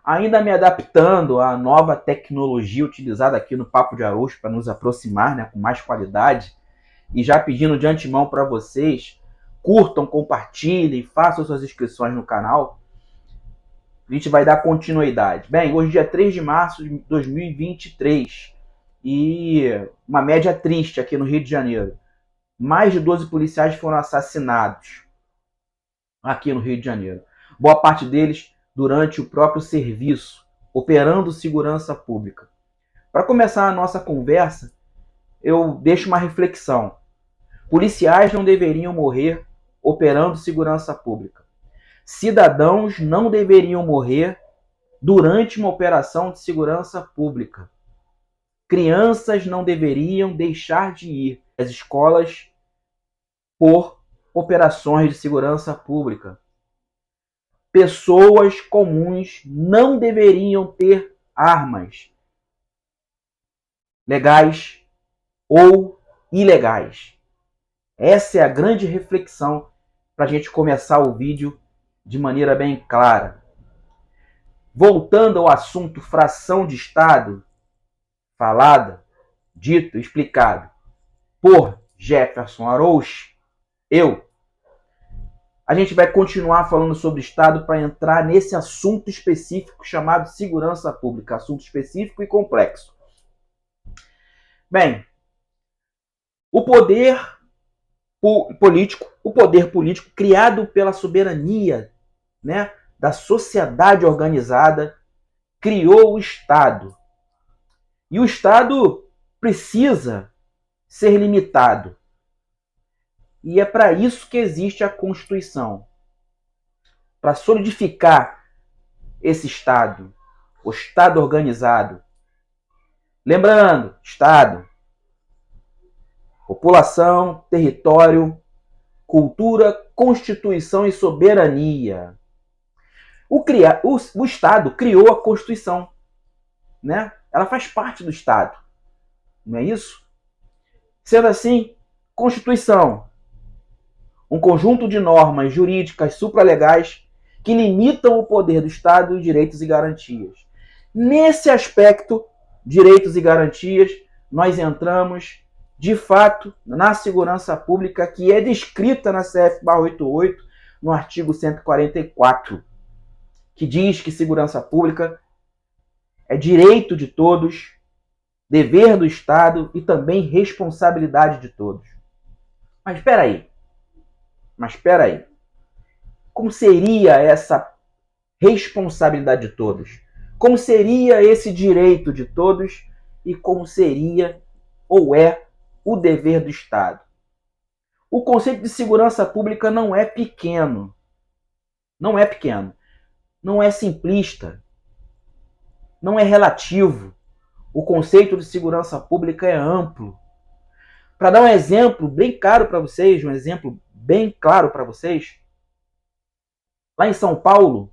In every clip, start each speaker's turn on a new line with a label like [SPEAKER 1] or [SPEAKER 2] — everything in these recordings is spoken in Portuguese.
[SPEAKER 1] ainda me adaptando à nova tecnologia utilizada aqui no Papo de Arroz para nos aproximar, né, com mais qualidade. E já pedindo de antemão para vocês, curtam, compartilhem, façam suas inscrições no canal. A gente vai dar continuidade. Bem, hoje é dia 3 de março de 2023 e uma média triste aqui no Rio de Janeiro. Mais de 12 policiais foram assassinados aqui no Rio de Janeiro. Boa parte deles durante o próprio serviço, operando segurança pública. Para começar a nossa conversa, eu deixo uma reflexão. Policiais não deveriam morrer operando segurança pública. Cidadãos não deveriam morrer durante uma operação de segurança pública. Crianças não deveriam deixar de ir às escolas por operações de segurança pública. Pessoas comuns não deveriam ter armas, legais ou ilegais. Essa é a grande reflexão para a gente começar o vídeo de maneira bem clara. Voltando ao assunto fração de Estado, falada, dito, explicado por Jefferson Araújo, a gente vai continuar falando sobre Estado para entrar nesse assunto específico chamado segurança pública, assunto específico e complexo. Bem, o poder político criado pela soberania, né, da sociedade organizada, criou o Estado. E o Estado precisa ser limitado. E é para isso que existe a Constituição. Para solidificar esse Estado, o Estado organizado. Lembrando, Estado, população, território, cultura, Constituição e soberania. O Estado criou a Constituição, né? Ela faz parte do Estado, não é isso? Sendo assim, Constituição, um conjunto de normas jurídicas supralegais que limitam o poder do Estado e direitos e garantias. Nesse aspecto, direitos e garantias, nós entramos, de fato, na segurança pública que é descrita na CF/88, no artigo 144, que diz que segurança pública é direito de todos, dever do Estado e também responsabilidade de todos. Mas espera aí. Como seria essa responsabilidade de todos? Como seria esse direito de todos? E como seria ou é o dever do Estado? O conceito de segurança pública não é pequeno. Não é simplista. Não é relativo. O conceito de segurança pública é amplo. Para dar um exemplo bem claro para vocês, lá em São Paulo,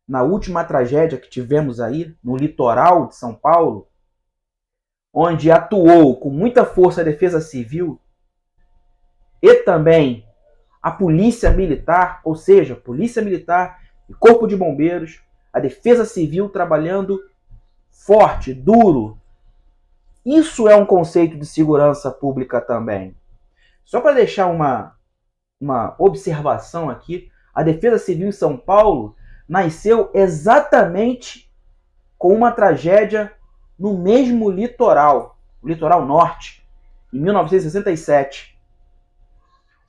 [SPEAKER 1] na última tragédia que tivemos aí, no litoral de São Paulo, onde atuou com muita força a Defesa Civil e também a Polícia Militar, ou seja, Polícia Militar e Corpo de Bombeiros, a Defesa Civil trabalhando forte, duro. Isso é um conceito de segurança pública também. Só para deixar uma observação aqui, a Defesa Civil em São Paulo nasceu exatamente com uma tragédia no mesmo litoral, o litoral norte, em 1967.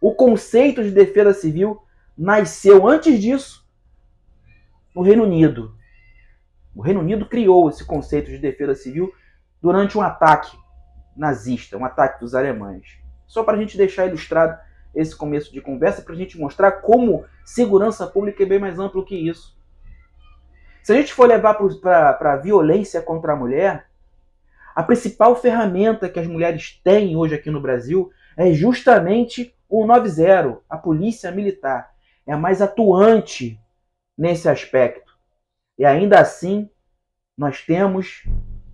[SPEAKER 1] O conceito de defesa civil nasceu antes disso no Reino Unido. O Reino Unido criou esse conceito de defesa civil durante um ataque nazista, um ataque dos alemães. Só para a gente deixar ilustrado esse começo de conversa, para a gente mostrar como segurança pública é bem mais amplo que isso. Se a gente for levar para a violência contra a mulher, a principal ferramenta que as mulheres têm hoje aqui no Brasil é justamente o 190, a Polícia Militar. É a mais atuante nesse aspecto. E ainda assim, nós temos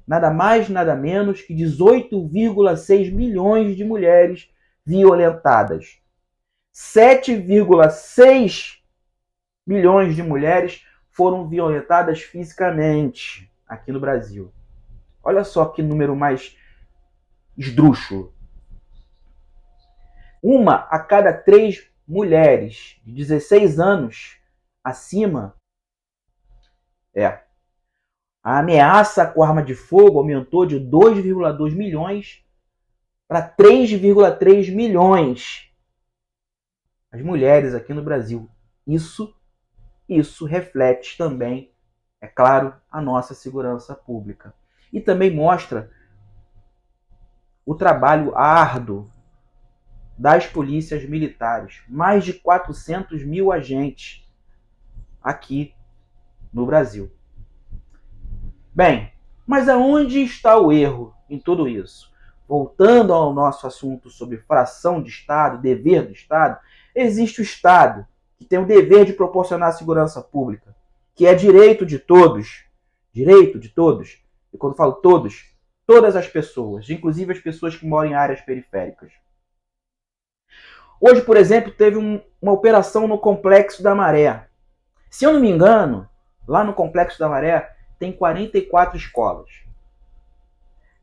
[SPEAKER 1] nada mais, nada menos que 18,6 milhões de mulheres violentadas. 7,6 milhões de mulheres foram violentadas fisicamente aqui no Brasil. Olha só que número mais esdrúxulo. 1 a cada 3 mulheres de 16 anos acima a ameaça com arma de fogo aumentou de 2,2 milhões para 3,3 milhões. As mulheres aqui no Brasil. Isso reflete também, é claro, a nossa segurança pública. E também mostra o trabalho árduo das polícias militares. Mais de 400 mil agentes aqui no Brasil. Bem, mas aonde está o erro em tudo isso? Voltando ao nosso assunto sobre fração de Estado, dever do Estado, existe o Estado, que tem o dever de proporcionar segurança pública, que é direito de todos. Direito de todos. E quando falo todos, todas as pessoas, inclusive as pessoas que moram em áreas periféricas. Hoje, por exemplo, teve uma operação no Complexo da Maré. Se eu não me engano, lá no Complexo da Maré tem 44 escolas.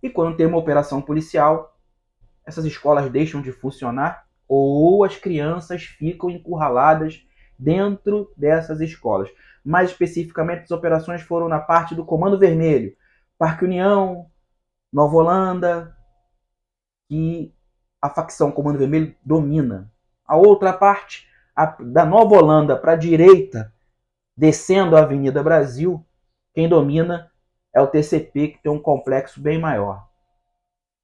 [SPEAKER 1] E quando tem uma operação policial, essas escolas deixam de funcionar ou as crianças ficam encurraladas dentro dessas escolas. Mais especificamente, as operações foram na parte do Comando Vermelho, Parque União, Nova Holanda, que a facção Comando Vermelho domina. A outra parte, da Nova Holanda para a direita, descendo a Avenida Brasil, quem domina é o TCP, que tem um complexo bem maior.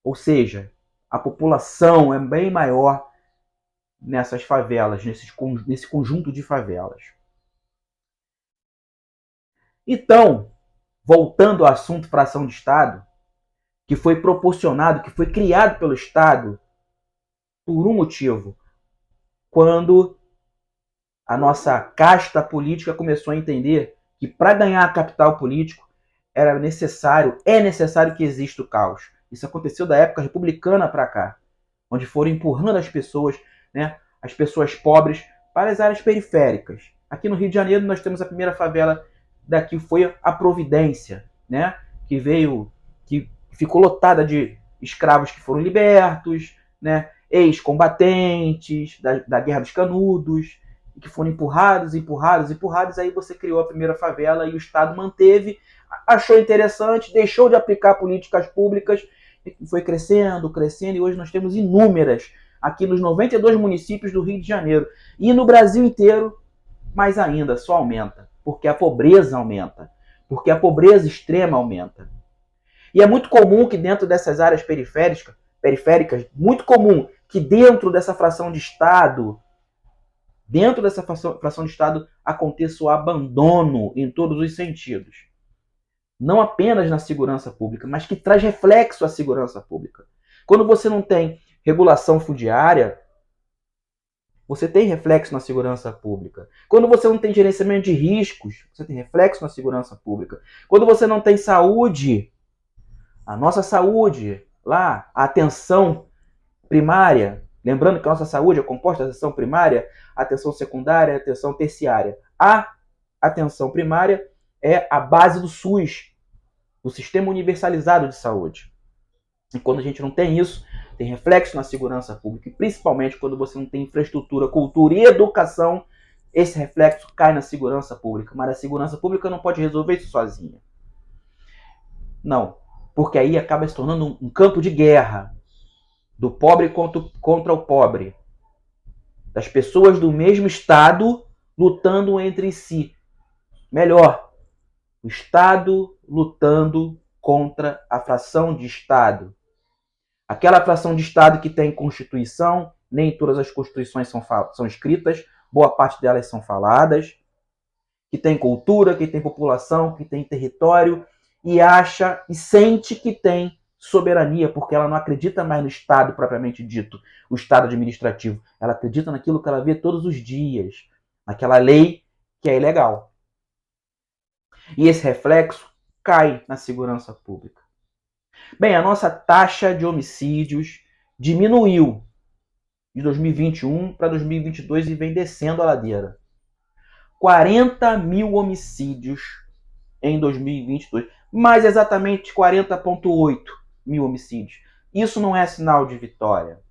[SPEAKER 1] Ou seja, a população é bem maior nessas favelas, nesse conjunto de favelas. Então, voltando ao assunto fração de Estado, que foi proporcionado, que foi criado pelo Estado por um motivo. Quando a nossa casta política começou a entender que para ganhar capital político é necessário que exista o caos. Isso aconteceu da época republicana para cá, onde foram empurrando as pessoas pobres, para as áreas periféricas. Aqui no Rio de Janeiro nós temos a primeira favela daqui, foi a Providência, né? Que ficou lotada de escravos que foram libertos, né? Ex-combatentes da Guerra dos Canudos, que foram empurrados, aí você criou a primeira favela e o Estado manteve, achou interessante, deixou de aplicar políticas públicas, foi crescendo, e hoje nós temos inúmeras aqui nos 92 municípios do Rio de Janeiro. E no Brasil inteiro, mais ainda, só aumenta, porque a pobreza aumenta, porque a pobreza extrema aumenta. E é muito comum que dentro dessas áreas periféricas, muito comum que dentro dessa fração de Estado, aconteça o abandono em todos os sentidos. Não apenas na segurança pública, mas que traz reflexo à segurança pública. Quando você não tem regulação fundiária, você tem reflexo na segurança pública. Quando você não tem gerenciamento de riscos, você tem reflexo na segurança pública. Quando você não tem saúde, a nossa saúde, lá, a atenção primária, lembrando que a nossa saúde é composta da atenção primária, atenção secundária, atenção terciária. A atenção primária é a base do SUS, do Sistema Universalizado de Saúde. E quando a gente não tem isso, tem reflexo na segurança pública, e principalmente quando você não tem infraestrutura, cultura e educação, esse reflexo cai na segurança pública. Mas a segurança pública não pode resolver isso sozinha. Não, porque aí acaba se tornando um campo de guerra, do pobre contra o pobre, das pessoas do mesmo Estado lutando entre si. Melhor, o Estado lutando contra a fração de Estado. Aquela fração de Estado que tem Constituição, nem todas as Constituições são escritas, boa parte delas são faladas, que tem cultura, que tem população, que tem território, e acha e sente que tem soberania, porque ela não acredita mais no Estado propriamente dito, o Estado administrativo. Ela acredita naquilo que ela vê todos os dias, naquela lei que é ilegal. E esse reflexo cai na segurança pública. Bem, a nossa taxa de homicídios diminuiu de 2021 para 2022 e vem descendo a ladeira. 40 mil homicídios em 2022. Mais exatamente 40,8 mil homicídios. Isso não é sinal de vitória.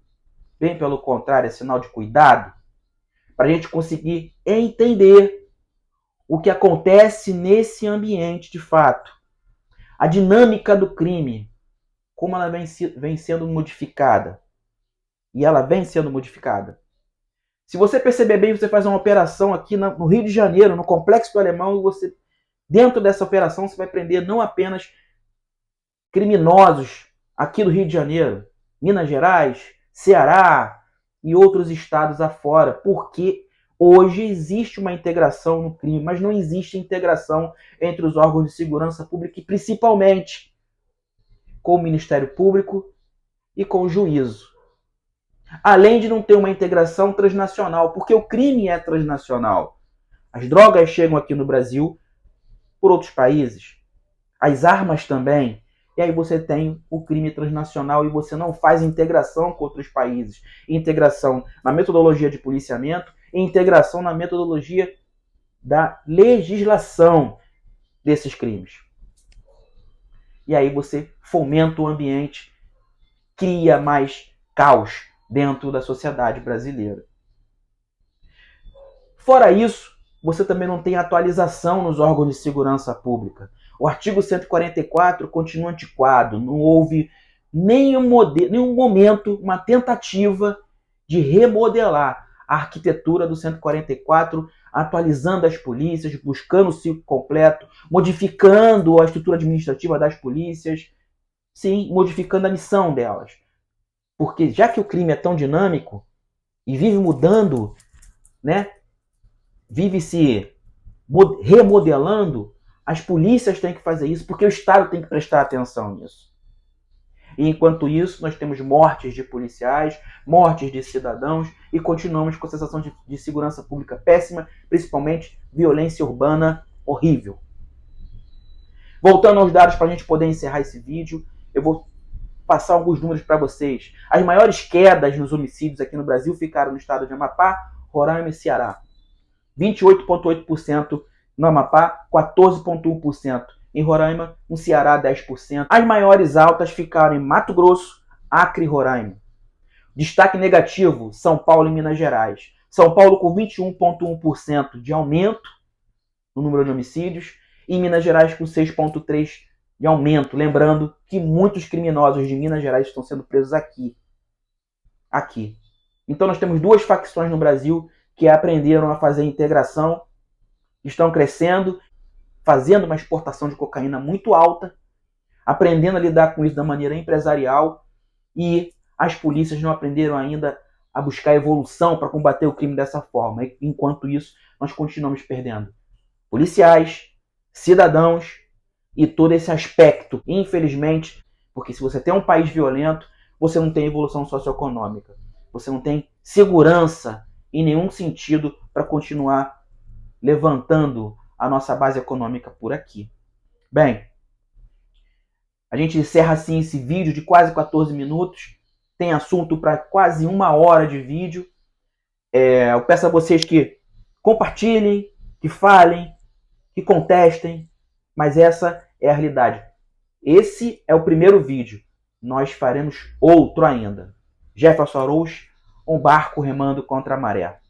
[SPEAKER 1] Bem pelo contrário, é sinal de cuidado. Para a gente conseguir entender o que acontece nesse ambiente de fato. A dinâmica do crime, como ela vem sendo modificada. E ela vem sendo modificada. Se você perceber bem, você faz uma operação aqui no Rio de Janeiro, no Complexo do Alemão, e você, dentro dessa operação, você vai prender não apenas criminosos aqui do Rio de Janeiro, Minas Gerais, Ceará e outros estados afora, porque hoje existe uma integração no crime, mas não existe integração entre os órgãos de segurança pública e principalmente com o Ministério Público e com o juízo. Além de não ter uma integração transnacional, porque o crime é transnacional. As drogas chegam aqui no Brasil por outros países, as armas também, e aí você tem o crime transnacional e você não faz integração com outros países. Integração na metodologia de policiamento e integração na metodologia da legislação desses crimes. E aí você fomenta o ambiente, cria mais caos dentro da sociedade brasileira. Fora isso, você também não tem atualização nos órgãos de segurança pública. O artigo 144 continua antiquado, não houve nenhum momento, uma tentativa de remodelar a arquitetura do 144, atualizando as polícias, buscando o ciclo completo, modificando a estrutura administrativa das polícias, sim, modificando a missão delas. Porque já que o crime é tão dinâmico e vive mudando, né? Vive se remodelando, as polícias têm que fazer isso, porque o Estado tem que prestar atenção nisso. E enquanto isso, nós temos mortes de policiais, mortes de cidadãos, e continuamos com a sensação de segurança pública péssima, principalmente violência urbana horrível. Voltando aos dados para a gente poder encerrar esse vídeo, eu vou passar alguns números para vocês. As maiores quedas nos homicídios aqui no Brasil ficaram no estado de Amapá, Roraima e Ceará. 28,8% no Amapá, 14,1%. Em Roraima, no Ceará, 10%. As maiores altas ficaram em Mato Grosso, Acre e Roraima. Destaque negativo, São Paulo e Minas Gerais. São Paulo com 21,1% de aumento no número de homicídios e Minas Gerais com 6,3% de aumento. Lembrando que muitos criminosos de Minas Gerais estão sendo presos aqui. Então nós temos duas facções no Brasil que aprenderam a fazer integração, estão crescendo, fazendo uma exportação de cocaína muito alta, aprendendo a lidar com isso da maneira empresarial, e as polícias não aprenderam ainda a buscar evolução para combater o crime dessa forma. Enquanto isso, nós continuamos perdendo policiais, cidadãos e todo esse aspecto, infelizmente, porque se você tem um país violento, você não tem evolução socioeconômica, você não tem segurança em nenhum sentido para continuar levantando a nossa base econômica por aqui. Bem, a gente encerra assim esse vídeo de quase 14 minutos. Tem assunto para quase 1 hora de vídeo. Eu peço a vocês que compartilhem, que falem, que contestem, mas essa é a realidade. Esse é o primeiro vídeo. Nós faremos outro ainda. Jefferson Araújo, um barco remando contra a maré.